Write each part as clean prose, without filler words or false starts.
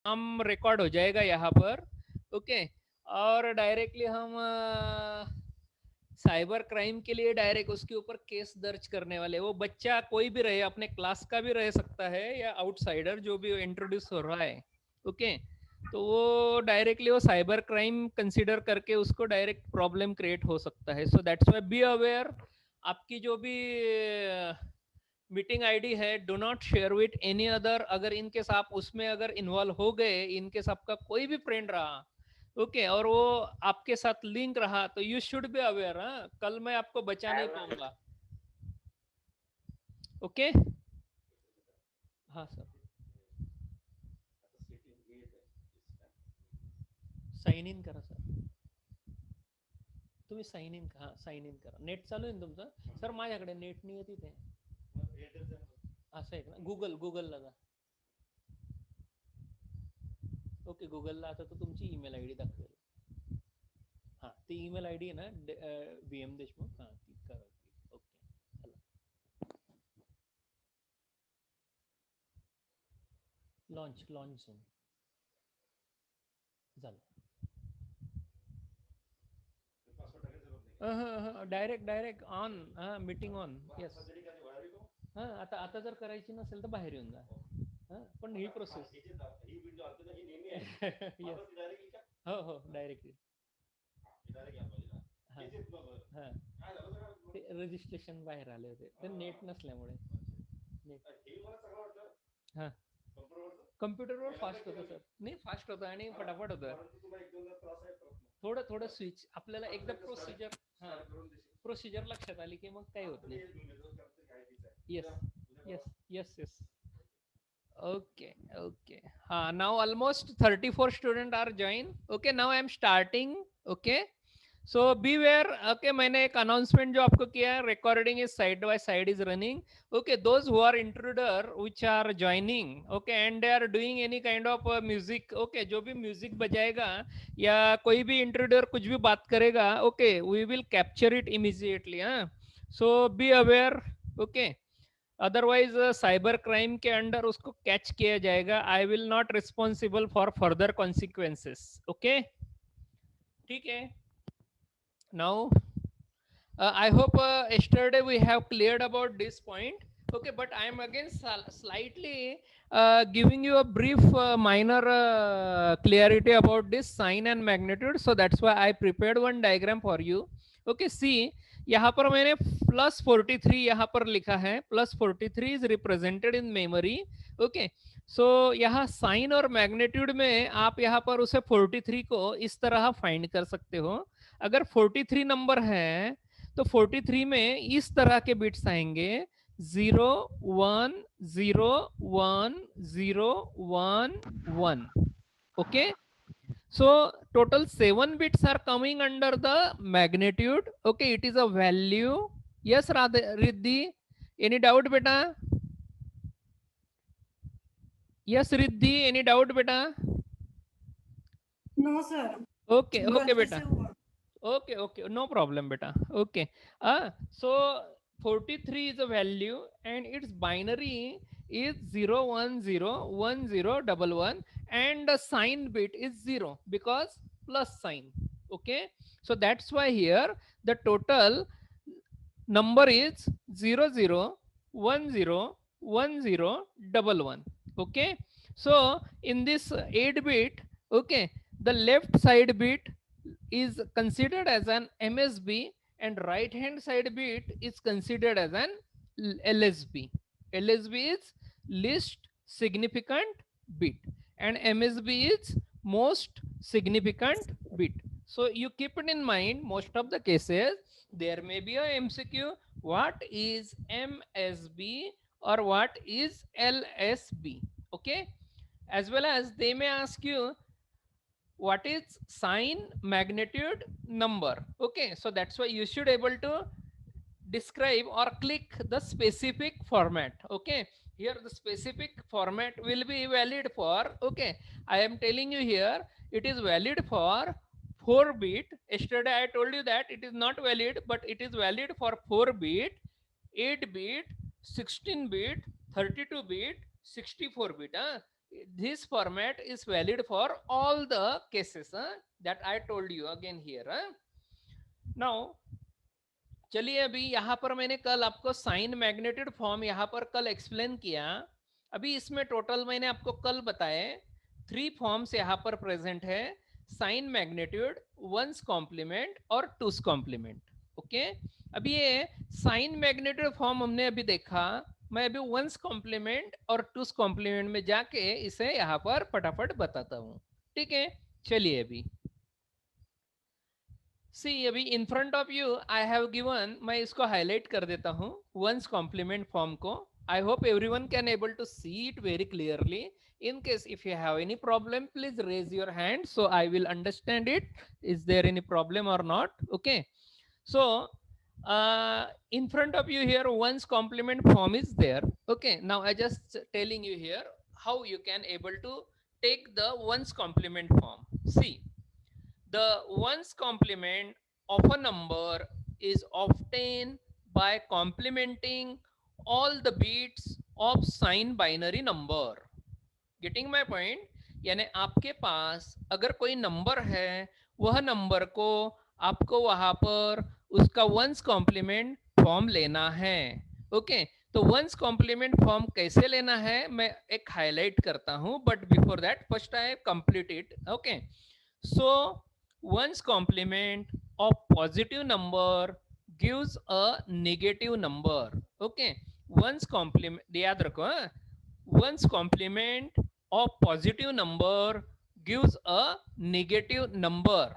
हम रिकॉर्ड हो जाएगा यहाँ पर, ओके। और डायरेक्टली हम साइबर क्राइम के लिए डायरेक्ट उसके ऊपर केस दर्ज करने वाले। वो बच्चा कोई भी रहे, अपने क्लास का भी रह सकता है या आउटसाइडर जो भी इंट्रोड्यूस हो रहा है, ओके। तो वो डायरेक्टली वो साइबर क्राइम कंसीडर करके उसको डायरेक्ट प्रॉब्लम क्रिएट हो सकता है। So that's why be aware. आपकी जो भी मीटिंग आईडी है, do not share with any other. अगर इनकेस आप उसमें अगर इन्वॉल्व हो गए, इनकेस आपका कोई भी फ्रेंड रहा, ओके, और वो आपके साथ लिंक रहा, तो यू शुड बी अवेयर। हाँ, कल मैं आपको बचा नहीं पाऊंगा, ओके। हाँ सर, साइन इन करा सर, तुम्ही साइन इन, हा साइन इन करा. नेट चालू आहे ना तुमचं सर? माझ्याकडे नेट नाही आहे तिथे. असं आहे का? गुगलला जा. ओके, गुगलला आता तर तुमची ईमेल आय डी दाखवेल. हां, ती ईमेल आय डी आहे ना, VM देशमुख, हां ती करा. ओके, चला. लॉन्च झोन झालं. Direct on. हां, मीटिंग ऑन. येस. हां, आता आता जर करायची नसेल तर बाहेर येऊन जा. हां, पण ही प्रोसेस. येस. हो हो, डायरेक्टली. हां हां, ते रजिस्ट्रेशन बाहेर आले होते, ते नेट नसल्यामुळे. नेट. हां, कम्प्युटरवर फास्ट होतं सर. नाही, फास्ट होतं आणि फटाफट होतं. थोडं थोडं स्विच आपल्याला एकदा प्रोसिजर. हां, प्रोसिजर लक्षात आली की मग काही होत नाही. Yes yes yes yes. Okay, okay. Now almost 34 students are joined. Okay, now I am starting. Okay. So beware. Okay, मैंने एक announcement जो आपको किया है, recording is side by side is running. Okay, those who are intruder which are joining, okay, and they are doing any kind of music, okay, जो भी music बजाएगा या कोई भी intruder कुछ भी बात करेगा, okay, we will capture it immediately. हाँ, so be aware. Okay. Otherwise cyber crime के अंडर उसको कैच किया जाएगा. I will not responsible for further consequences. Okay, ठीक है. Now I hope yesterday we have cleared about this point. Okay, but I am again slightly giving you a brief minor clarity about this sign and magnitude. So that's why I prepared one diagram for you. Okay, see, यहाँ पर मैंने +43 यहाँ पर लिखा है. +43 is represented in memory. Okay, सो यहाँ sign और magnitude में आप यहाँ पर उसे 43 को इस तरह फाइंड कर सकते हो. अगर 43 नंबर है तो 43 में इस तरह के बिट्स आएंगे. 0 1 0 1 0 1 1. Okay, so total 7 bits are coming under the magnitude. Okay, it is a value. Yes, Riddhi, any doubt beta? Yes, Riddhi, any doubt beta? No, sir. Okay, okay beta. Okay, okay, no problem beta. Okay, so 43 is a value and its binary is 0 1 0 1 0 1 1, and the sign bit is 0 because plus sign. Okay, so that's why here the total number is 00 10 10 11. Okay, so in this 8 bit, okay, the left side bit is considered as an MSB and right hand side bit is considered as an LSB. LSB is least significant bit and MSB is most significant bit. So you keep it in mind. Most of the cases there may be a MCQ, what is MSB or what is LSB. Okay, as well as they may ask you what is sign, magnitude, number. Okay, so that's why you should able to describe or click the specific format. Okay, here the specific format will be valid for, okay, I am telling you here it is valid for 4 bit. Yesterday I told you that it is not valid, but it is valid for 4 bit, 8 bit, 16 bit, 32 bit, 64 bit. this format is valid for all the cases that I told you again here. Now चलिए अभी यहाँ पर मैंने कल आपको sign magnitude form यहाँ पर कल एक्सप्लेन किया. अभी इसमें टोटल मैंने आपको कल बताए 3 फॉर्म्स यहाँ पर प्रेजेंट है, साइन मैग्नेट्यूड, वंस कॉम्प्लीमेंट और टूस कॉम्प्लीमेंट. ओके, अभी ये साइन मैग्नेट्यूड फॉर्म हमने अभी देखा. मैं अभी वंस कॉम्प्लीमेंट और टूस कॉम्प्लीमेंट में जाके इसे यहाँ पर फटाफट बताता हूँ. ठीक है, चलिए अभी सी अभी in front of you I have given, मैं इसको हाईलाइट कर देता हूँ वंस कॉम्प्लीमेंट फॉर्म को. I hope everyone can able to see it very clearly. In case if you have any problem, please raise your hand so I will understand it. Is there any problem or not? Okay, so in front of you here one's complement form is there. Okay, now I just telling you here how you can able to take the one's complement form. See, the one's complement of a number is obtained by complementing all the bits of sign binary number. Getting my point? यानी आपके पास अगर कोई number है, वह number को आपको वहां पर उसका वंस कॉम्प्लीमेंट फॉर्म लेना है. ओके, तो वंस कॉम्प्लीमेंट फॉर्म कैसे लेना है मैं एक हाईलाइट करता हूं, but before that first I complete it. Okay, so one's complement of positive number gives a negative number. Okay, one's complement याद रखो, one's complement of positive number gives a negative number.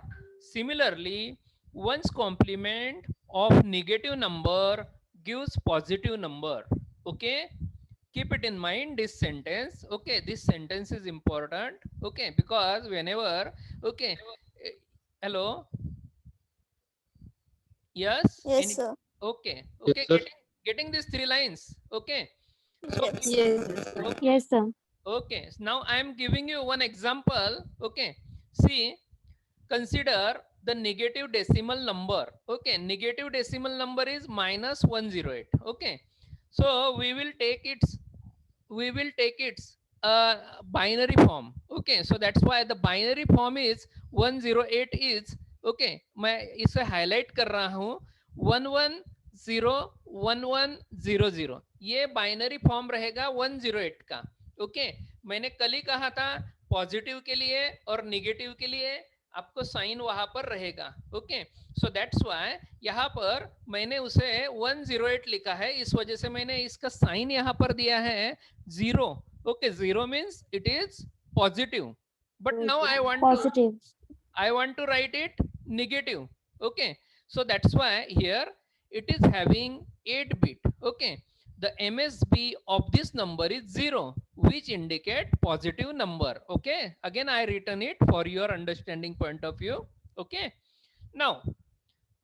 Similarly, one's complement of negative number gives positive number. Okay, keep it in mind this sentence. Okay, this sentence is important. Okay, because whenever, okay, hello, yes, Yes, sir. okay, Yes, okay, sir. getting these 3 lines. Okay, so Yes. okay. Yes, sir. Okay, now I am giving you one example. Okay, see, consider the negative decimal number. Okay, negative decimal number is minus 108. Okay, so we will take its binary form. Okay, so that's why the binary form is 108 is, okay, मैं इसे highlight कर रहा हूँ 1101100. ये binary form रहेगा 108 का. Okay, मैंने कल ही कहा था पॉजिटिव के लिए और नेगेटिव के लिए आपको साइन वहां पर रहेगा. ओके, सो दैट्स व्हाई यहाँ पर मैंने उसे 108 लिखा है, इस वजह से मैंने इसका साइन यहाँ पर दिया है 0. Okay, 0 means it is positive, but now Positive. I want to write it negative. Okay, so that's why here it is having 8 bit. Okay, the MSB of this number is 0, which indicate positive number. Okay, again I written it for your understanding point of view. Okay, now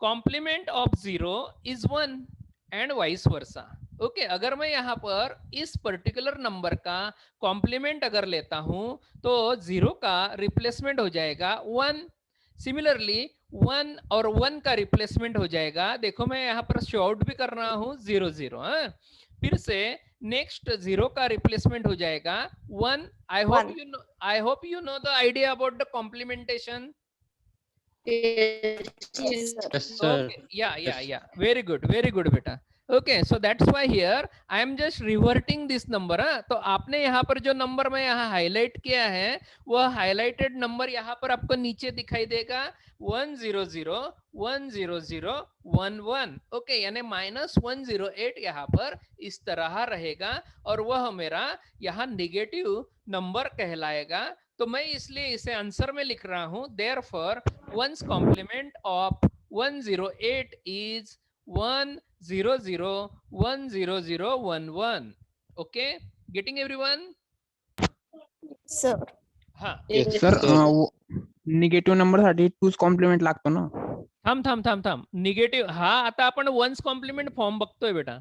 complement of 0 is 1 and vice versa. Okay, अगर मैं यहाँ पर इस particular number का complement अगर लेता हूं तो 0 का रिप्लेसमेंट हो जाएगा 1. सिमिलरली 1 और 1 का रिप्लेसमेंट हो जाएगा, देखो मैं यहाँ पर शो आउट भी कर रहा हूँ 0 0. फिर से नेक्स्ट 0 का रिप्लेसमेंट हो जाएगा 1. I hope you know the idea about the complementation. Yes, sir. Yes, sir. Okay, yeah. Very good बेटा. Okay, so that's why here I am just reverting this number. तो आपने यहाँ पर जो नंबर मैं यहाँ हाईलाइट किया है वह हाईलाइटेड नंबर यहाँ पर आपको नीचे दिखाई देगा 100100111. ओके, यानी -108 यहाँ पर इस तरह रहेगा और वह मेरा यहाँ नेगेटिव नंबर कहलाएगा. तो मैं इसलिए इसे आंसर में लिख रहा हूं therefore one's complement of 108 is 100100111. Okay, getting everyone? Sir. हाँ, Yes, sir. निगेटिव्ह नंबर साठी टूच कॉम्प्लिमेंट लागतो ना. थांब निगेटिव्ह. हा, आता आपण वन्स कॉम्प्लिमेंट फॉर्म बघतोय बेटा.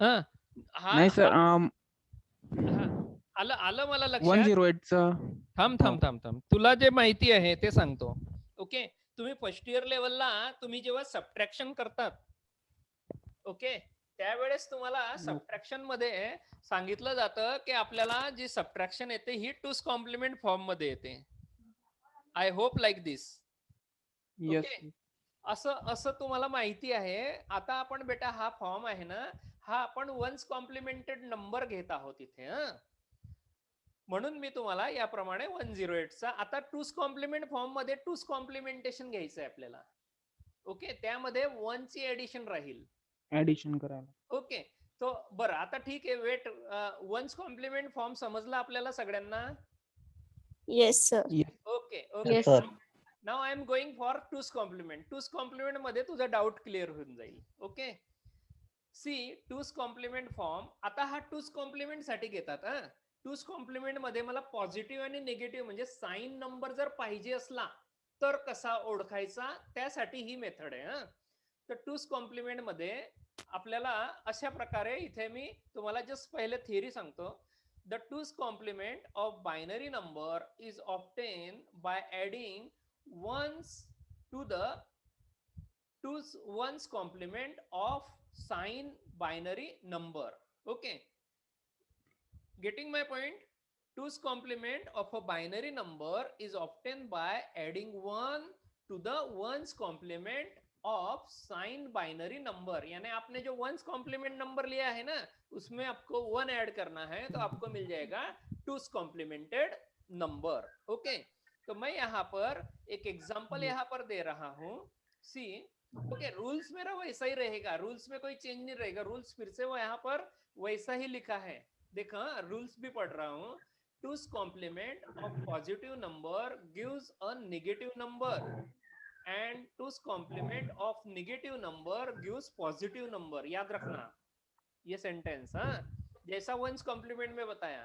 हा, नाही सर, आलं मला लक्षात. 108 चं. थांब तुला जे माहिती आहे ते सांगतो. ओके, तुम्ही फर्स्ट इयर लेवलला तुम्ही जेव्हा सबट्रॅक्शन करतात, ओके, त्यावेळेस तुम्हाला सबट्रॅक्शन मध्ये सांगितलं जातं की आपल्याला जी सबट्रॅक्शन येते ही टूस कॉम्प्लिमेंट फॉर्म मध्ये येते. I hope like this. Yes okay, असं असं तुम्हाला माहिती आहे. आता आपण बेटा हा फॉर्म आहे ना, हा आपण वन्स कॉम्प्लिमेंटेड नंबर घेत आहोत इथे. म्हणून मी तुम्हाला याप्रमाणे 108 चा आता टूस कॉम्प्लिमेंट फॉर्म मध्ये टूस कॉम्प्लिमेंटेशन घ्यायचं आहे आपल्याला. ओके, त्यामध्ये 1 ची एडिशन राहील. ऍडिशन करायला. ओके, तो बरं आता ठीक आहे. वेट, वन्स कॉम्प्लिमेंट फॉर्म समजला आपल्याला सगळ्यांना? Yes, sir. Okay okay. Yes, sir. Now I am going for two's complement. Two's complement मध्ये तुझा डाऊट क्लिअर होऊन जाईल. Okay, see two's complement form. आता हा टूस कॉम्प्लिमेंट साठी घेतात. टूस कॉम्प्लिमेंट मध्ये मला पॉझिटिव्ह आणि निगेटिव्ह म्हणजे साइन नंबर जर पाहिजे असला तर कसा ओळखायचा, त्यासाठी ही मेथड आहे. तर टूस कॉम्प्लिमेंट मध्ये आपल्याला अशा प्रकारे, इथे मी तुम्हाला जस्ट पहिले थिअरी सांगतो. The two's complement of binary number is obtained by adding ones to the ones complement of sign binary number. Okay, getting my point? Two's complement of a binary number is obtained by adding 1 to the ones complement of sign binary number. यानी आपने जो once complement number लिया है ना, उसमें आपको 1 add करना है, तो आपको मिल जाएगा टूस कॉम्प्लीमेंटेड नंबर. ओके, तो मैं यहाँ पर एक एग्जांपल यहाँ पर दे रहा हूँ. सी, ओके, रूल्स मेरा वैसा ही रहेगा, रूल्स में कोई चेंज नहीं रहेगा. रूल्स फिर से वो यहाँ पर वैसा ही लिखा है. देखो, रूल्स भी पढ़ रहा हूँ. Two's complement of positive number gives a negative number and two's complement of negative number gives positive number. याद रखना ये सेंटेंस. जैसा वंस कॉम्प्लीमेंट में बताया.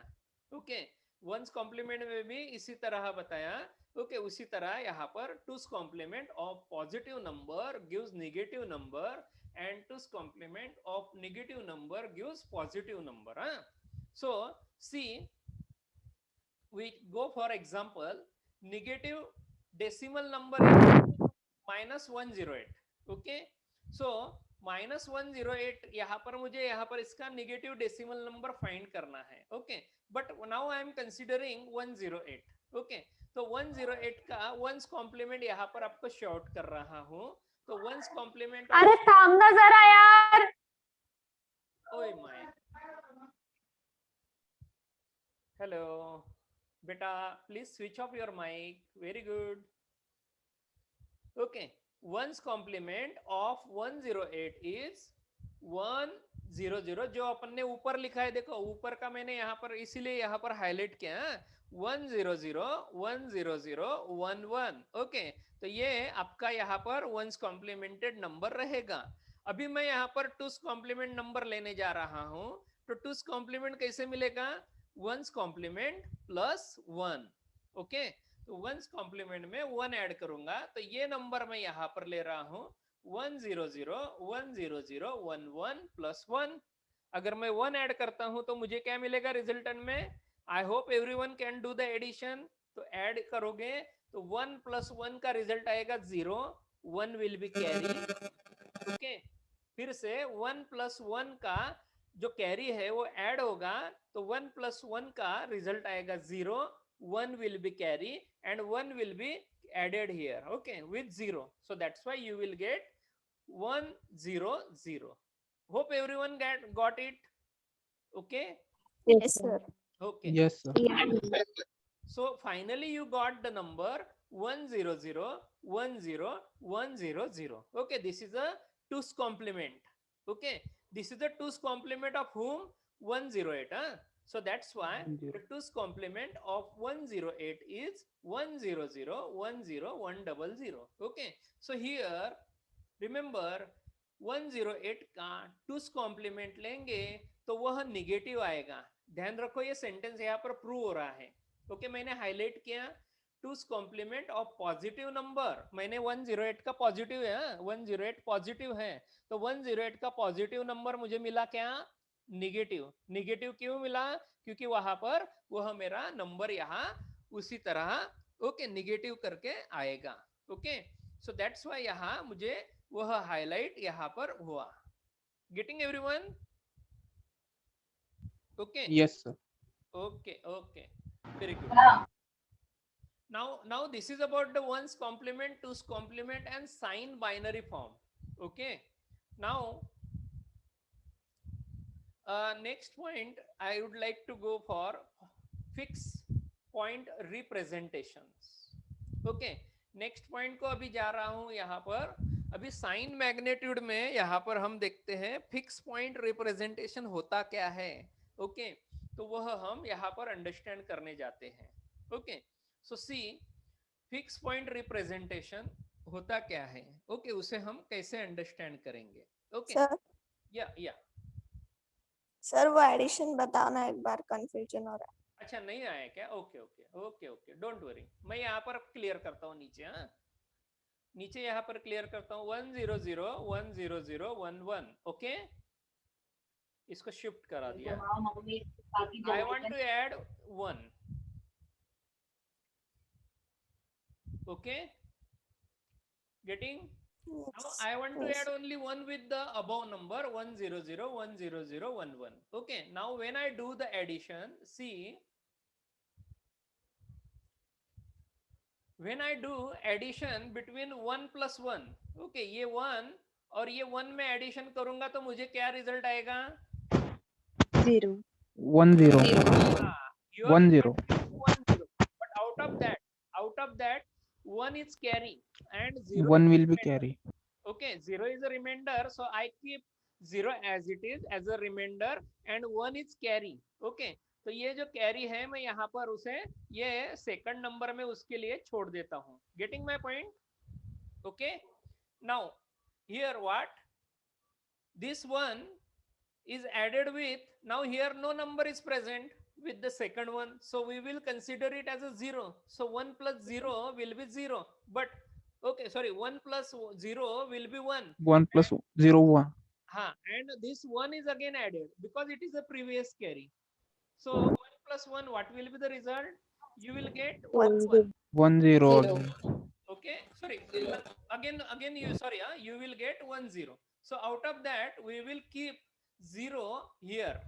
ओके, वंस कॉम्प्लीमेंट में भी इसी तरह बताया. ओके, उसी तरह यहाँ पर two's complement of positive number gives negative number and two's complement of negative number gives positive number. So see, we go for example. Negative decimal number is -108. Okay, so -108 यहाँ पर मुझे यहाँ पर इसका नेगेटिव डेसिमल नंबर फाइंड करना है. Okay, but now I am considering 108. Okay, तो 108 का वंस कॉम्प्लीमेंट यहाँ पर आपको शॉर्ट कर रहा हूँ. तो वंस कॉम्प्लीमेंट, अरे थांब ना जरा यार. ओए माय, हेलो बेटा, please switch off your mike. Very good. Okay, one's complement of 108 is 100. जो अपन ने ऊपर लिखा है, देखो ऊपर का मैंने यहाँ पर इसीलिए यहाँ पर हाईलाइट किया. 100 ओके, तो ये आपका यहाँ पर वंस कॉम्प्लीमेंटेड नंबर रहेगा. अभी मैं यहाँ पर टूस कॉम्प्लीमेंट नंबर लेने जा रहा हूँ. तो टूस कॉम्प्लीमेंट कैसे मिलेगा? One's complement plus 1. ओके, तो वंस कॉम्प्लीमेंट में 1 ऐड करूंगा, तो ये नंबर मैं यहाँ पर ले रहा हूँ 100 प्लस 1. अगर मैं 1 ऐड करता हूँ तो मुझे क्या मिलेगा रिजल्टेंट में? I hope everyone can do the addition. तो ऐड करोगे तो 1 प्लस 1 का रिजल्ट आएगा 0. 1 विल बी कैरी. ओके, फिर से 1 प्लस 1 का जो कैरी है वो ऐड होगा, तो 1 प्लस 1 का रिजल्ट आएगा 0. 1 will be carry and 1 will be added here, okay, with 0. So that's why you will get 100. Hope everyone got it. Okay. Yes, sir. Okay. Yes, sir. So finally you got the number 100. Okay, this is a two's complement. Okay, this is the two's complement of whom? 108. So that's why the two's complement of 108 is 100. Okay, so here remember 108 का टूस complement लेंगे तो वह negative आएगा. ध्यान रखो ये sentence यहाँ पर प्रूव हो रहा है. ओके, मैंने हाईलाइट किया टूस कॉम्प्लीमेंट ऑफ पॉजिटिव नंबर. मैंने 108 का पॉजिटिव है, 108 पॉजिटिव है, तो 108 का पॉजिटिव नंबर मुझे मिला क्या? निगेटिव. निगेटिव क्यों मिला? क्योंकि वहां पर वह मेरा नंबर यहाँ उसी तरह ओके निगेटिव करके आएगा. ओके, सो दैट्स व्हाई यहाँ मुझे वह हाईलाइट यहाँ पर हुआ. Getting everyone? Okay. Yes, sir. Okay. Okay. Very good. Now this is about the ones complement, twos complement, and sign binary form. Okay. Now, next point, I would like to go for fixed point representations. Okay, next point को अभी जा रहा हूं यहाँ पर. अभी sign magnitude में यहाँ पर हम देखते हैं फिक्स पॉइंट रिप्रेजेंटेशन होता क्या है. ओके, तो वह हम यहाँ पर अंडरस्टैंड करने जाते हैं. ओके, सो सी फिक्स पॉइंट रिप्रेजेंटेशन होता क्या है. ओके, उसे हम कैसे अंडरस्टैंड करेंगे. ओके, सर या सर वो एडिशन बताना, एक बार कंफ्यूजन हो रहा है. अच्छा, नहीं आया क्या. Okay okay okay okay, don't worry, मैं यहाँ पर क्लियर करता हूँ नीचे. हाँ, नीचे यहाँ पर क्लियर करता हूँ. 100 100 11. ओके, इसको शिफ्ट करा दिया. I want to add 1. Okay, getting. Now I want to Yes. add only 1 with the above number 100 100 11. Okay, now when I do the addition, see, when I do addition between 1 plus 1, okay, ये 1 और ये 1 में addition करूंगा तो मुझे क्या result आएगा. 1 0 You are 1 0. 1 0, but out of that 1 is carry and 0 1 is will be remainder. carry. Okay, 0 is a remainder, so I keep 0 as it is as a remainder and 1 is carry. Okay, तो ये जो carry है मैं यहाँ पर उसे ये second number में उसके लिए छोड़ देता हूँ. Getting my point. Okay, now here what, this one is added with, now here no number is present with the second one, so we will consider it as a 0. So 1 plus 0 will be 0, but okay, sorry, 1 plus 0 will be 1. 1 plus 0 1. And this 1 is again added because it is a previous carry. So 1 plus 1, what will be the result? You will get 1 1. 1 0 Zero. again. Okay, sorry, again you, sorry, you will get 1 0. So out of that we will keep 0 here.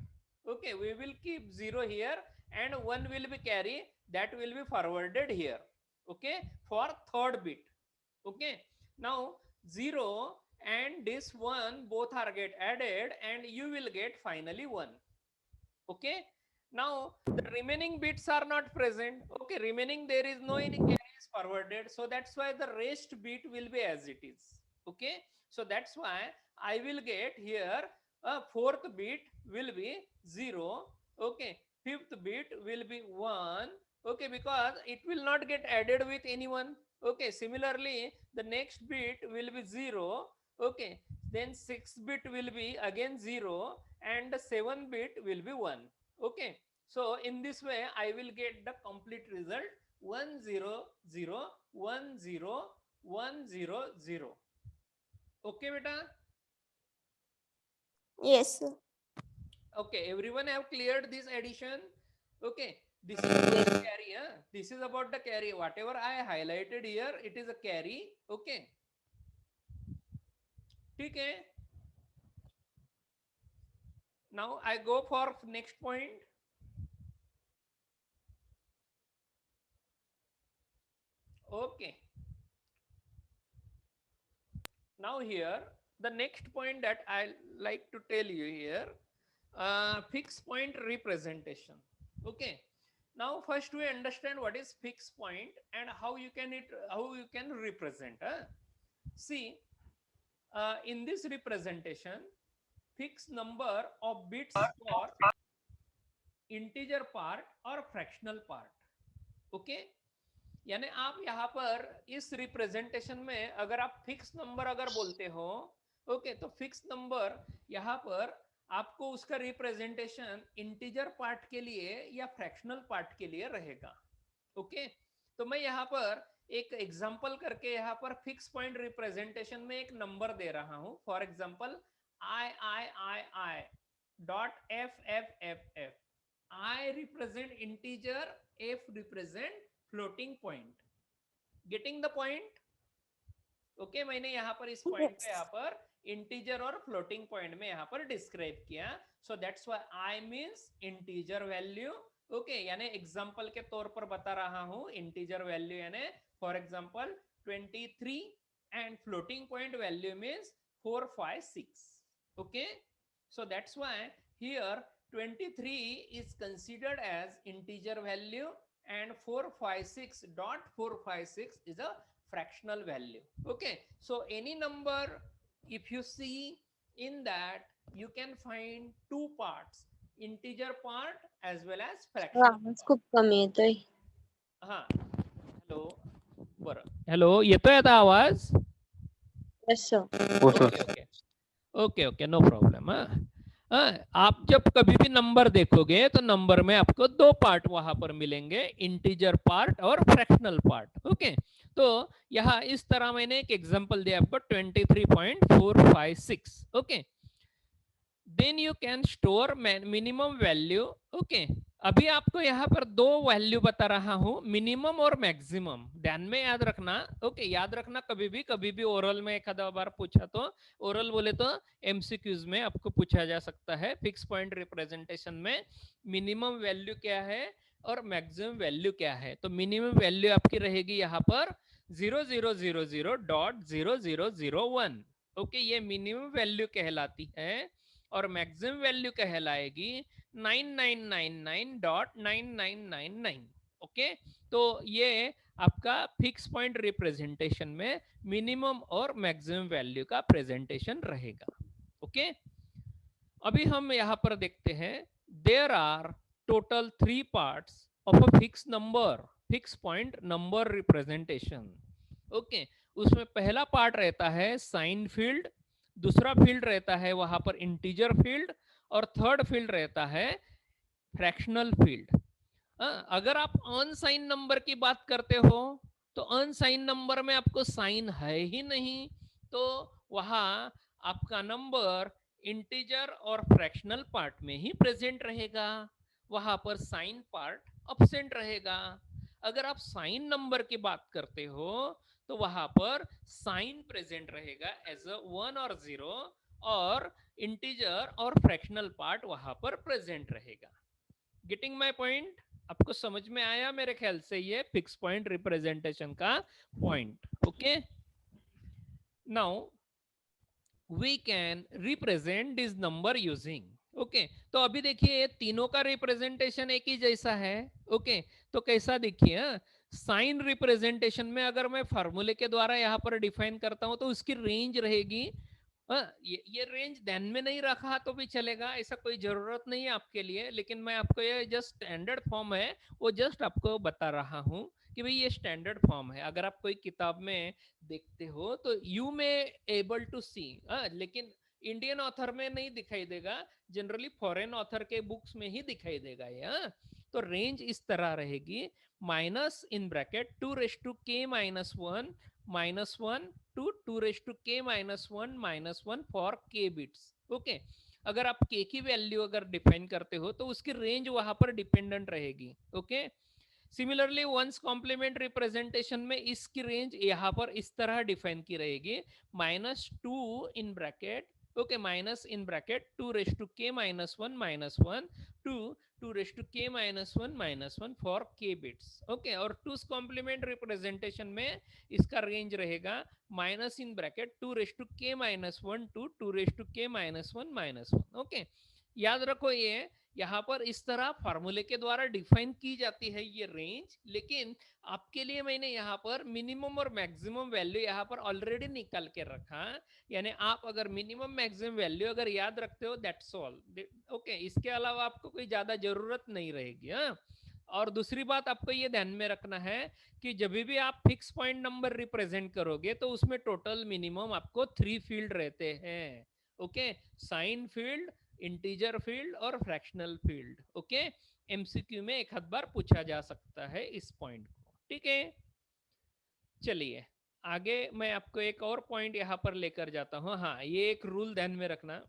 Okay, we will keep 0 here and 1 will be carry, that will be forwarded here. Okay, for third bit. Okay, now 0 and this 1 both are get added and you will get finally 1. Okay, now the remaining bits are not present. Okay, remaining there is no any carries forwarded, so that's why the rest bit will be as it is. Okay, so that's why I will get here a fourth bit will be 0. Okay, fifth bit will be 1. Okay, because it will not get added with anyone. Okay, similarly the next bit will be 0. Okay, then sixth bit will be again 0 and the seventh bit will be 1. Okay, so in this way I will get the complete result 1 0 0 1 0 1 0 0. Okay beta. Yes, sir. Okay, everyone have cleared this addition. Okay, this is about the carry. This is about the carry. Whatever I highlighted here, it is a carry. Okay, ठीक है. Now I go for next point. Okay, now here the next point that I like to tell you here, fixed point representation. Okay, now first we understand what is fixed point and how you can represent. See, in this representation, fixed number of bits for integer part or fractional part. Okay, यानी आप यहाँ पर इस representation में अगर आप fix number अगर बोलते हो, ओके, तो फिक्स नंबर यहाँ पर आपको उसका रिप्रेजेंटेशन इंटीजर पार्ट के लिए या फ्रैक्शनल पार्ट के लिए रहेगा. ओके, तो मैं यहाँ पर एक एग्जांपल करके यहाँ पर फिक्स पॉइंट रिप्रेजेंटेशन में एक नंबर दे रहा हूं. For example I dot f. I represent integer, f represent floating point. Getting the point? Okay मैंने यहाँ पर इस पॉइंट को यहाँ पर इंटीजर और फ्लोटिंग पॉइंट में यहाँ पर डिस्क्राइब किया. So that's why I means integer value. Okay यानी एग्जांपल के तौर पर बता रहा हूँ इंटीजर वैल्यू यानी for example 23 and floating point value means 4 5 6. Okay, so that's why here 23 is considered as integer value and 456.456 is a fractional value. Okay, so any number if you see in that you can find two parts, integer part as well as fractional आवाज खूप कमी येतोय. हा hello बरं hello येतोय आता आवाज. Yes sir. Okay okay okay okay no problem. आप जब कभी भी नंबर देखोगे तो नंबर में आपको दो पार्ट वहां पर मिलेंगे, इंटीजर पार्ट और फ्रैक्शनल पार्ट. ओके तो यहाँ इस तरह मैंने एक एग्जांपल दिया आपको 23.456. Okay then you can store minimum value. Okay अभी आपको यहाँ पर दो वैल्यू बता रहा हूँ, मिनिमम और मैक्सिमम. ध्यान में याद रखना. ओके याद रखना कभी भी ओरल में एक आधा बार पूछा तो ओरल बोले तो एमसीक्यूज में आपको पूछा जा सकता है. फिक्स पॉइंट रिप्रेजेंटेशन में मिनिमम वैल्यू क्या है और मैक्सिमम वैल्यू क्या है. तो मिनिमम वैल्यू आपकी रहेगी यहाँ पर 0000.0001. ओके ये मिनिमम वैल्यू कहलाती है और मैक्सिमम वैल्यू कहलाएगी 9999.9999. ओके तो ये आपका फिक्स पॉइंट रिप्रेजेंटेशन में मिनिमम और मैक्सिमम वैल्यू का प्रेजेंटेशन रहेगा. ओके अभी हम यहाँ पर देखते हैं there are total 3 parts of a fix number, fix point number representation. Okay उसमें पहला पार्ट रहता है साइन फील्ड, दूसरा फील्ड रहता है वहां पर इंटीजर फील्ड और थर्ड फील्ड रहता है फ्रैक्शनल फील्ड. अगर आप अनसाइन नंबर की बात करते हो तो अनसाइन नंबर में आपको साइन है ही नहीं, तो वहां आपका नंबर इंटीजर और फ्रैक्शनल पार्ट में ही प्रेजेंट रहेगा, वहां पर साइन पार्ट अब्सेंट रहेगा. अगर आप साइन नंबर की बात करते हो तो वहां पर साइन प्रेजेंट रहेगा एज अ 1 और 0 और इंटीजर और फ्रैक्शनल पार्ट वहां पर प्रेजेंट रहेगा. Getting my point? आपको समझ में आया मेरे ख्याल से ये फिक्स पॉइंट रिप्रेजेंटेशन का point. Okay now we can represent this number using. Okay तो अभी देखिए तीनों का रिप्रेजेंटेशन एक ही जैसा है. ओके तो कैसा देखिए साइन रिप्रेजेंटेशन में अगर मैं फार्मूले के द्वारा यहाँ पर डिफाइन करता हूं तो उसकी रेंज रहेगी. ये रेंज ध्यान में नहीं रखा तो भी चलेगा, ऐसा कोई जरूरत नहीं है आपके लिए, लेकिन मैं आपको ये जस्ट स्टैंडर्ड फॉर्म है वो जस्ट आपको बता रहा हूँ कि भाई ये स्टैंडर्ड फॉर्म है. अगर आप कोई किताब में देखते हो तो यू में एबल टू सी, लेकिन इंडियन ऑथर में नहीं दिखाई देगा, जनरली फॉरेन ऑथर के बुक्स में ही दिखाई देगा ये. तो रेंज इस तरह रहेगी minus in bracket 2⁻k−1 -1 to 2⁻k−1 for k bits. Okay अगर आप k की वैल्यू अगर डिफाइन करते हो तो उसकी रेंज वहां पर डिपेंडेंट रहेगी. Okay similarly one's complement representation में इसकी रेंज यहाँ पर इस तरह डिफाइन की रहेगी -2 in bracket okay minus in bracket 2⁻k−1 to 2⁻k−1 for k bits. Okay और टूस कॉम्प्लीमेंट रिप्रेजेंटेशन में इसका रेंज रहेगा minus in bracket 2⁻k−1 to 2⁻k−1 okay याद रखो ये यहाँ पर इस तरह फार्मूले के द्वारा डिफाइन की जाती है ये रेंज, लेकिन आपके लिए मैंने यहाँ पर मिनिमम और मैक्सिमम वैल्यू यहाँ पर ऑलरेडी निकाल के रखा. यानी आप अगर मिनिमम मैक्सिमम वैल्यू अगर याद रखते हो दैट्स ऑल. ओके इसके अलावा आपको कोई ज्यादा जरूरत नहीं रहेगी. और दूसरी बात आपको ये ध्यान में रखना है कि जब भी आप फिक्स पॉइंट नंबर रिप्रेजेंट करोगे तो उसमें टोटल मिनिमम आपको 3 फील्ड रहते हैं. Okay sign field, integer field और फ्रैक्शनल फील्ड. ओके एमसीक्यू में एक आध बार पूछा जा सकता है इस पॉइंट को. ठीक है चलिए आगे मैं आपको एक और पॉइंट यहाँ पर लेकर जाता हूँ. हाँ ये एक रूल ध्यान में रखना,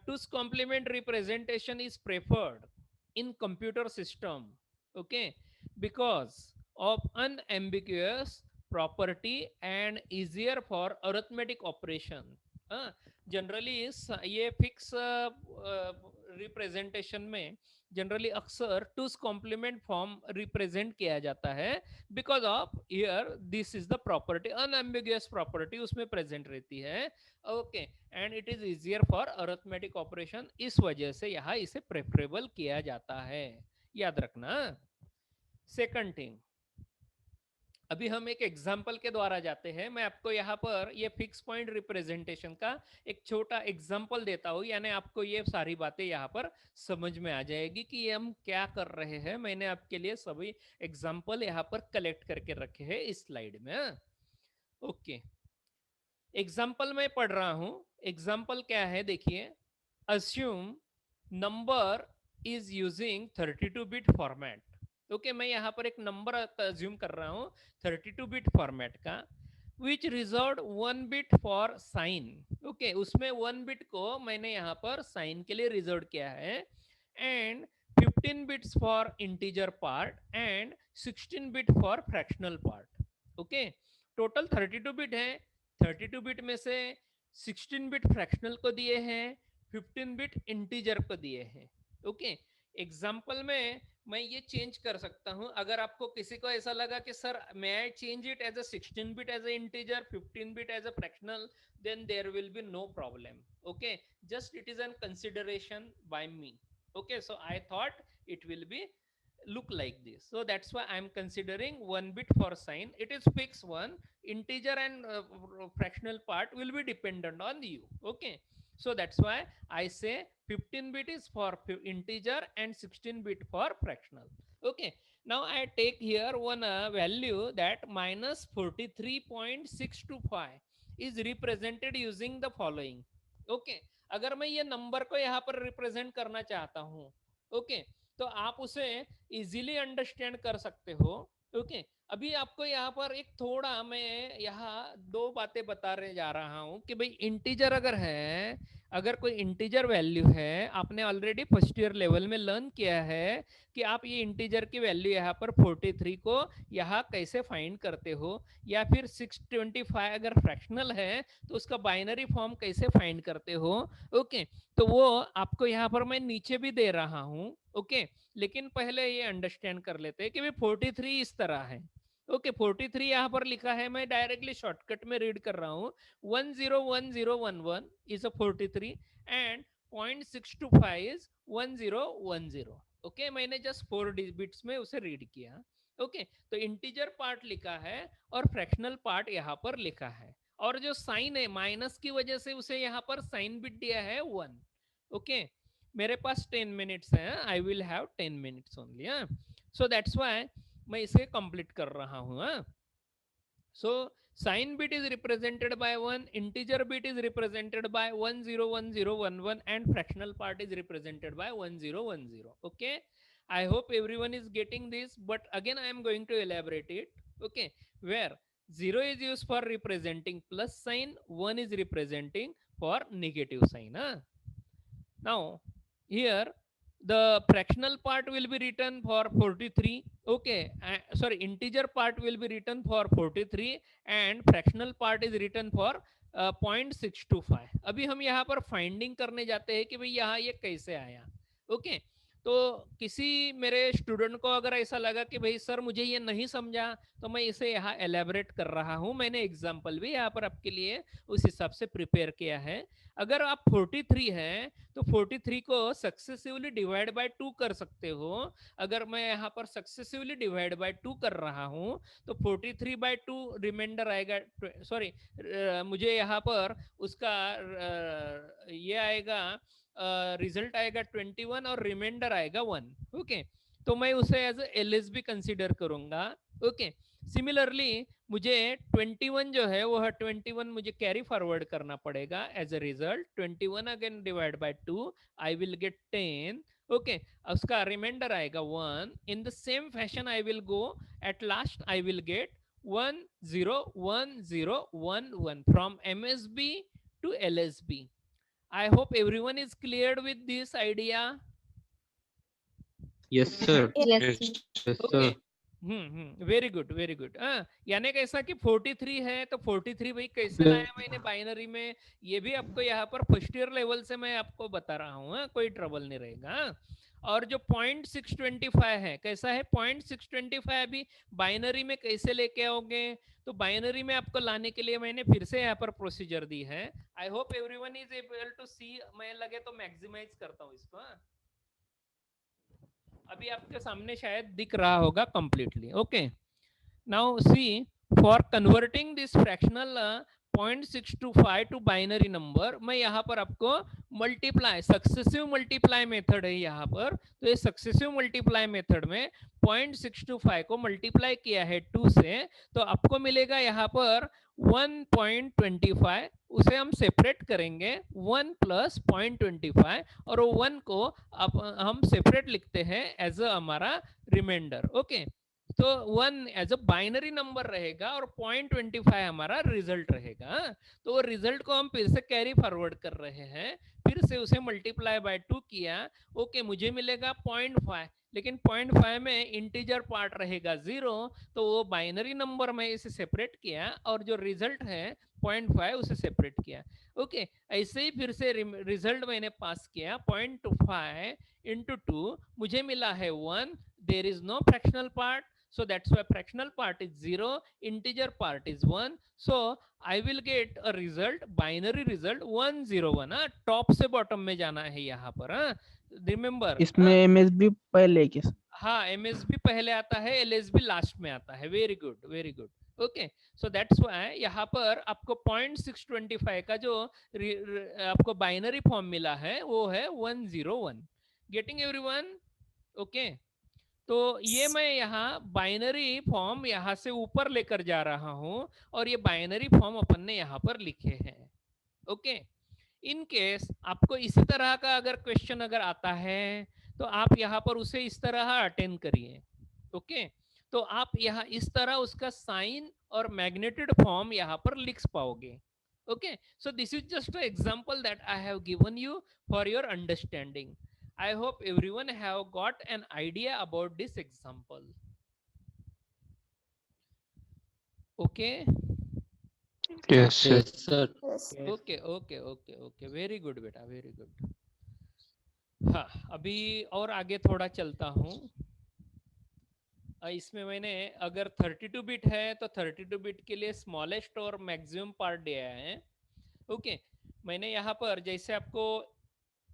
two's complement representation is preferred in computer system okay because of unambiguous property and easier for arithmetic operation. Generally ये फिक्स रिप्रेजेंटेशन में जनरली अक्सर टूस कॉम्प्लीमेंट फॉर्म रिप्रेजेंट किया जाता है because of here this is the property, unambiguous property उसमें present रहती है. Okay, and it is easier for arithmetic operation, इस वजह से यहाँ इसे प्रेफरेबल किया जाता है, याद रखना. सेकंड थिंग, अभी हम एक एग्जाम्पल के द्वारा जाते हैं. मैं आपको यहाँ पर ये फिक्स पॉइंट रिप्रेजेंटेशन का एक छोटा एग्जाम्पल देता हूँ, यानी आपको ये सारी बातें यहाँ पर समझ में आ जाएगी कि ये हम क्या कर रहे हैं. मैंने आपके लिए सभी एग्जाम्पल यहाँ पर कलेक्ट करके रखे हैं इस स्लाइड में. ओके, एग्जाम्पल मैं पढ़ रहा हूँ. एग्जाम्पल क्या है देखिए. Assume number is using 32 bit format. Okay, मैं यहाँ पर एक नंबर अज्यूम कर रहा हूँ 32 बिट फॉर्मेट का, which reserve 1 bit for sign. Okay, उसमें 1 बिट को मैंने यहाँ पर साइन के लिए रिजर्व किया है, and 15 bits for integer part and 16 bit for fractional part. Okay, total 32 bit है. 32 बिट में से 16 बिट फ्रैक्शनल को दिए हैं, 15 बिट इंटीजर को दिए हैं. ओके, एग्जाम्पल में मैं ये चेंज कर सकता हूं. अगर आपको किसी को ऐसा लगा कि सर मैं I change it as a 16 bit as a integer, 15 bit as a fractional, then there will be no problem. Okay, just it is an consideration by me. Okay, so I thought it will be look like this, so that's why I'm considering 1 bit for sign. It is fixed one. Integer and fractional part will be dependent on you. Okay, so that's why I say 15 bit is for integer and 16 bit for fractional. Okay, now I take here one value that minus 43.625 is represented using the following. Okay, अगर मैं ये number को यहाँ पर represent करना चाहता हूँ, okay, तो आप उसे इजीली अंडरस्टैंड कर सकते हो. ओके, अभी आपको यहाँ पर एक थोड़ा मैं यहाँ दो बातें बता रहे जा रहा हूँ कि भाई इंटीजर अगर है, अगर कोई इंटीजर वैल्यू है, आपने ऑलरेडी फर्स्ट ईयर लेवल में लर्न किया है कि आप ये इंटीजर की वैल्यू यहाँ पर 43 को यहाँ कैसे फाइंड करते हो, या फिर 625 अगर फ्रैक्शनल है तो उसका बाइनरी फॉर्म कैसे फाइंड करते हो. ओके, तो वो आपको यहाँ पर मैं नीचे भी दे रहा हूँ. ओके, लेकिन पहले ये अंडरस्टैंड कर लेते हैं कि भाई 43 इस तरह है. ओके, 43 यहाँ पर लिखा है, मैं डायरेक्टली शॉर्टकट में रीड कर रहा हूँ. 101011 is a 43 and 0.625 is 1010. Okay, मैंने जस्ट 4 बिट्स में उसे रीड किया. ओके, तो इंटीजर पार्ट लिखा है और फ्रैक्शनल पार्ट यहाँ पर लिखा है, और जो साइन है माइनस की वजह से उसे यहाँ पर साइन बिट दिया है 1. ओके, मेरे पास 10 मिनट्स है, I will have 10 minutes only. So that's why मैं इसे कंप्लीट कर रहा हूँ. So sine bit is represented by 1, integer bit is represented by 101011 and fractional part is represented by 1010. Okay, I hope everyone is getting this, but again I am going to elaborate it. Okay, where 0 is used for representing plus sign, 1 is representing for negative sign. Now here the fractional part will be written for 43. Okay, sorry, integer part will be written for 43 and fractional part is written for 0.625. अभी हम यहाँ पर finding करने जाते हैं कि भाई यहाँ ये कैसे आया. ओके, तो किसी मेरे स्टूडेंट को अगर ऐसा लगा कि भाई सर मुझे ये नहीं समझा, तो मैं इसे यहाँ एलैबोरेट कर रहा हूँ. मैंने एग्जांपल भी यहाँ पर आपके लिए उस हिसाब से प्रिपेयर किया है. अगर आप 43 है तो 43 को सक्सेसिवली डिवाइड बाय 2 कर सकते हो. अगर मैं यहाँ पर सक्सेसिवली डिवाइड बाय 2 कर रहा हूँ तो 43 बाय 2 रिमाइंडर आएगा, सॉरी मुझे यहाँ पर उसका ये आएगा, रिजल्ट आएगा 21 और रिमाइंडर आएगा 1. ओके, तो मैं उसे एज LSB कंसीडर करूंगा. ओके, सिमिलरली मुझे 21 जो है वो 21 मुझे कैरी फॉरवर्ड करना पड़ेगा. As a result 21 again divide by 2, I will get 10. Okay, उसका रिमाइंडर आएगा 1. In the same fashion I will go, at last I will get 101011 from MSB to LSB. I hope everyone is cleared with this idea. Yes, sir. Yes, Yes, sir. yes, Okay, sir. Very good very good. यानी कैसा कि 43 है तो 43 भाई कैसे लाया मैंने binary में, ये भी आपको यहाँ पर फर्स्ट ईयर लेवल से मैं आपको बता रहा हूँ, कोई ट्रबल नहीं रहेगा। और जो 0.625 है कैसा है, 0.625 अभी बाइनरी में कैसे लेके आओगे, तो बाइनरी में आपको लाने के लिए मैंने फिर से यहाँ पर प्रोसीजर दी है। I hope everyone is able to see. मैं लगे तो मैक्सिमाइज करता हूँ इसको। अभी आपके सामने शायद दिख रहा होगा completely. Okay, now see, for converting this fractional 0.625 to binary number, मैं यहाँ पर आपको मल्टीप्लाई, सक्सेसिव मल्टीप्लाई मेथड है यहाँ पर, तो ये सक्सेसिव मल्टीप्लाई मेथड में 0.625 को मल्टीप्लाई किया है 2 से, तो आपको मिलेगा यहाँ पर 1.25, उसे हम सेपरेट करेंगे 1 प्लस 0.25, और वो 1 को अब हम सेपरेट लिखते हैं एज अ हमारा रिमाइंडर। ओके, तो 1 एज अ बाइनरी नंबर रहेगा और 0.25 हमारा रिजल्ट रहेगा। तो वो रिजल्ट को हम फिर से कैरी फॉरवर्ड कर रहे हैं, फिर से उसे मल्टीप्लाई बाय 2 किया। ओके, मुझे मिलेगा 0.5, लेकिन 0.5 में इंटीजर पार्ट रहेगा 0, तो वो बाइनरी नंबर में इसे सेपरेट किया और जो रिजल्ट है 0.5 उसे सेपरेट किया। ओके, ऐसे ही फिर से रिजल्ट मैंने पास किया 0.5 इंटू 2, मुझे मिला है 1, there is no fractional part, so that's why fractional part is 0, integer part is 1, so I will get a result, binary result 101। Top से बॉटम में जाना है यहाँ पर। रिमेंबर, इसमें एमएसबी पहले के। हाँ, एमएसबी पहले आता है, एलएसबी लास्ट में आता है। Very good very good. Okay, so that's why यहाँ पर आपको 0.625 का जो आपको बाइनरी फॉर्म मिला है वो है 101। Getting everyone? ओके, तो ये मैं यहाँ बाइनरी फॉर्म यहाँ से ऊपर लेकर जा रहा हूँ और ये बाइनरी फॉर्म अपन ने यहाँ पर लिखे हैं। ओके, इन केस आपको इसी तरह का अगर क्वेश्चन अगर आता है तो आप यहाँ पर उसे इस तरह अटेंड करिए। ओके, तो आप यहाँ इस तरह उसका साइन और मैग्नेटेड फॉर्म यहाँ पर लिख पाओगे। Okay, so this is just an example that I have given you for your understanding. I hope everyone have got an idea about this example. Okay? Yes, sir. Yes. Okay, okay, okay, okay. Very good बेटा, very good. हाँ, अभी और आगे थोड़ा चलता हूँ। इसमें मैंने अगर 32 बिट है तो 32 बिट के लिए स्मॉलेस्ट और मैक्सिमम पार्ट दिया है। ओके, मैंने यहाँ पर जैसे आपको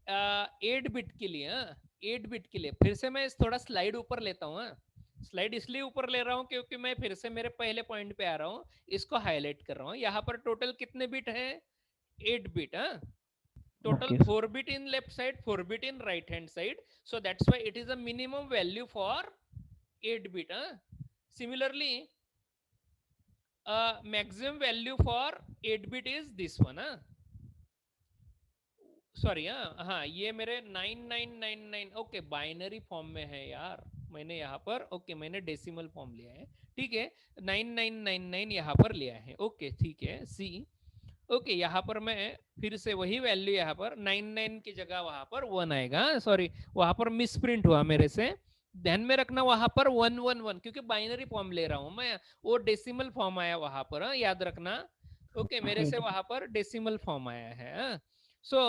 8 बिट के लिए 8 बिट के लिए फिर से मैं थोड़ा स्लाइड ऊपर लेता हूँ। स्लाइड इसलिए ऊपर ले रहा हूँ क्योंकि मैं फिर से मेरे पहले पॉइंट पे आ रहा हूँ, इसको हाईलाइट कर रहा हूँ। यहाँ पर टोटल कितने बिट है? 8 bit. Total 4 bit in left side, 4 bit in right hand side, so that's why it is a minimum value for 8 bit. Similarly, maximum value for 8 bit is this one. Sorry, हाँ, ये मेरे 9999 okay binary form में है यार, मैंने यहाँ पर okay मैंने डेसिमल फॉर्म लिया है, ठीक है, 9999 यहाँ पर लिया है। ओके, ठीक है, सी। ओके, यहाँ पर मैं फिर से वही वैल्यू यहाँ पर 99 की जगह वहां पर 1 आएगा। सॉरी, वहां पर मिस प्रिंट हुआ मेरे से, ध्यान में रखना वहां पर 111 क्योंकि बाइनरी फॉर्म ले रहा हूं मैं, वो डेसिमल फॉर्म आया वहां पर, याद रखना। ओके, मेरे से वहां पर डेसिमल फॉर्म आया है। सो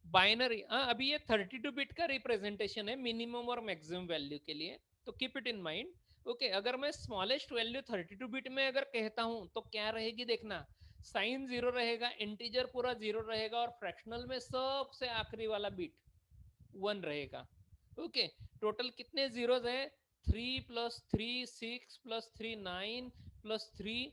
बाइनरी, अभी ये 32 बिट का रिप्रेजेंटेशन है मिनिमम और मैक्सिमम वैल्यू के लिए, तो keep it in mind. Okay, अगर मैं स्मॉलेस्ट वैल्यू 32 बिट में अगर कहता हूं तो क्या रहेगी देखना, साइन 0 रहेगा, इंटीजर पूरा 0 रहेगा और फ्रैक्शनल में सबसे आखिरी वाला बिट 1 रहेगा। ओके, टोटल कितने जीरोज है? 3 + 3 6 + 3 9 + 3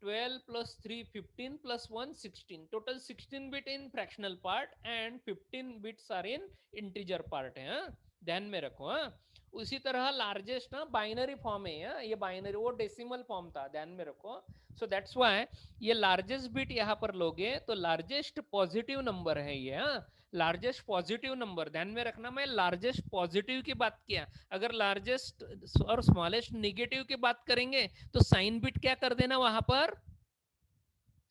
12 + 3 15 + 1 16, total 16 bit in fractional part and 15 bits are in integer part है। ध्यान में रखो। उसी तरह लार्जेस्ट बाइनरी फॉर्म है, ये बाइनरी वो डेसिमल फॉर्म था, ध्यान में रखो। सो दैट्स व्हाई ये लार्जेस्ट बिट यहाँ पर लोगे तो लार्जेस्ट पॉजिटिव नंबर है ये, लार्जेस्ट पॉजिटिव नंबर, ध्यान में रखना। मैं लार्जेस्ट पॉजिटिव की बात किया, अगर लार्जेस्ट और स्मॉलेस्ट नेगेटिव की बात करेंगे तो साइन बिट क्या कर देना वहां पर,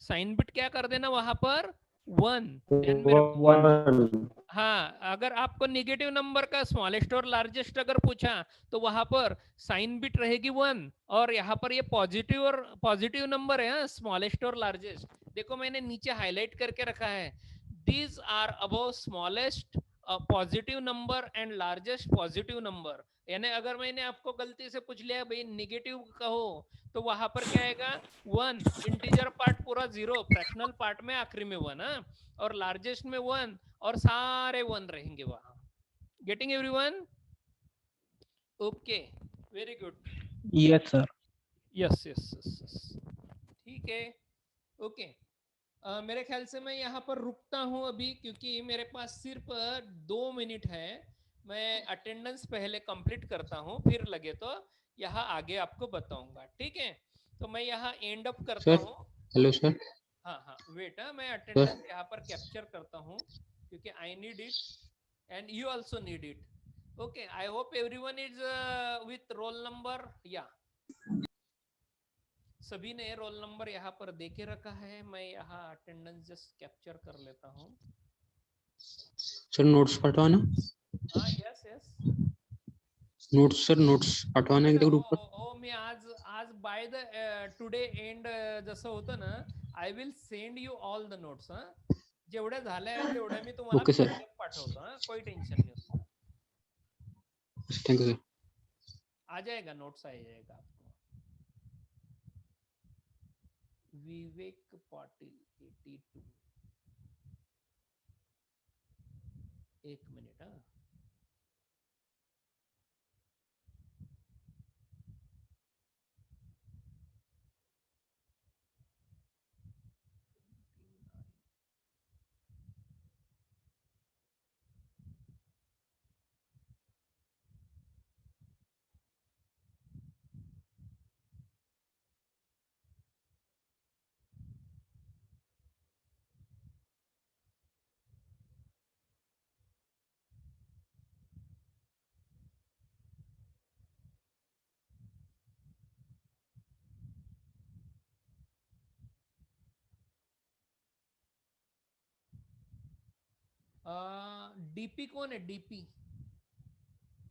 साइन बिट क्या कर देना वहां पर 1 ध्यान में रखो। 1. हाँ, अगर आपको नेगेटिव नंबर का स्मॉलेस्ट और लार्जेस्ट अगर पूछा तो वहां पर साइन बिट रहेगी 1, और यहाँ पर ये पॉजिटिव नंबर है, स्मॉलेस्ट और लार्जेस्ट। देखो मैंने नीचे हाईलाइट करके रखा है, these are above smallest positive number and largest positive number. यानी अगर मैंने आपको गलती से पूछ लिया भाई निगेटिव कहो, तो वहां पर क्या आएगा 1, इंटीजर पार्ट पूरा 0, फ्रैक्शनल पार्ट में आखिरी में 1, और लार्जेस्ट में 1, और सारे 1 रहेंगे वहां। Getting everyone? Okay, very good. Yes sir. Yes yes yes, ठीक है, ओके। मेरे ख्याल से मैं यहाँ पर रुकता हूँ अभी, क्योंकि मेरे पास सिर्फ 2 मिनट है। मैं अटेंडेंस पहले कंप्लीट करता हूँ, फिर लगे तो यहाँ आगे आपको बताऊंगा, ठीक है? तो मैं यहाँ एंड अप करता सर, हूँ। Hello sir. हाँ हाँ, वेट, मैं अटेंडेंस यहाँ पर कैप्चर करता हूँ, क्योंकि I need it and you also need it. Okay, I hope everyone is with roll number. या सभी ने रोल नंबर यहाँ पर देके रखा है। मैं यहाँ अटेंडेंस जस्ट कैप्चर कर लेता हूँ। सर नोट्स पाठवा ना. हाँ, yes yes. Notes sir, notes पाठवा ना एकदा ग्रुपवर. हो, मी आज बाय द टुडे एंड जसं होतं ना, I will send you all the notes. जेवढ्या झाल्या तेवढ्या मी तुम्हाला ओके सर. PDF पाठवतो। कोई टेंशन नहीं उसका, थँक्यू सर. आ जाएगा, नोट्स आ जाएगा आपको। विवेक पाटिल 82, एक मिनट। हाँ, डीपी कौन है? DP,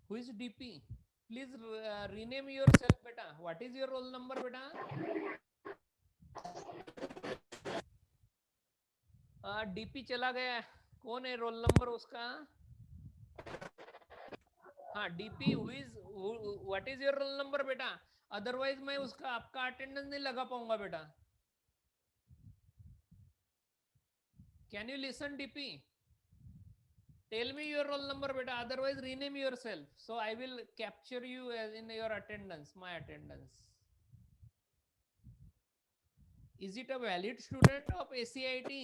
who is DP? Please rename your yourself. What is your roll number बेटा? डीपी चला गया, कौन है रोल नंबर उसका? हाँ, DP, who is, what is your roll number बेटा? अदरवाइज मैं उसका आपका अटेंडेंस नहीं लगा पाऊंगा बेटा। Can you listen DP? Tell me your roll number बेटा, otherwise rename yourself, so I will capture you as in your attendance, my attendance. Is it a valid student of ACIT?